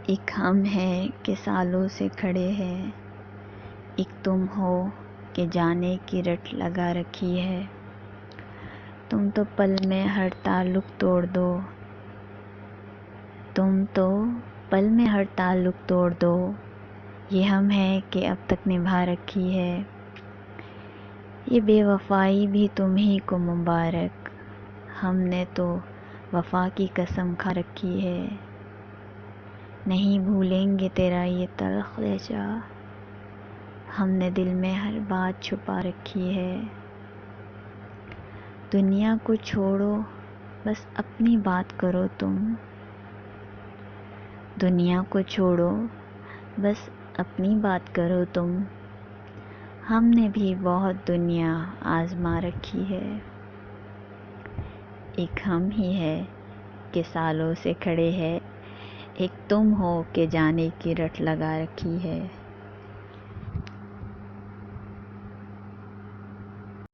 ایک ہم ہیں کہ سالوں سے کھڑے ہیں، ایک تم ہو کہ جانے کی رٹ لگا رکھی ہے۔ تم تو پل میں ہر تعلق توڑ دو، تم تو پل میں ہر تعلق توڑ دو، یہ ہم ہیں کہ اب تک نبھا رکھی ہے۔ یہ بے وفائی بھی تمہیں کو مبارک، ہم نے تو وفا کی قسم کھا رکھی ہے۔ نہیں بھولیں گے تیرا یہ تلخ لہجہ، ہم نے دل میں ہر بات چھپا رکھی ہے۔ دنیا کو چھوڑو بس اپنی بات کرو تم، دنیا کو چھوڑو بس اپنی بات کرو تم، ہم نے بھی بہت دنیا آزما رکھی ہے۔ ایک ہم ہی ہے کہ سالوں سے کھڑے ہیں، ایک تم ہو کہ جانے کی رٹ لگا رکھی ہے۔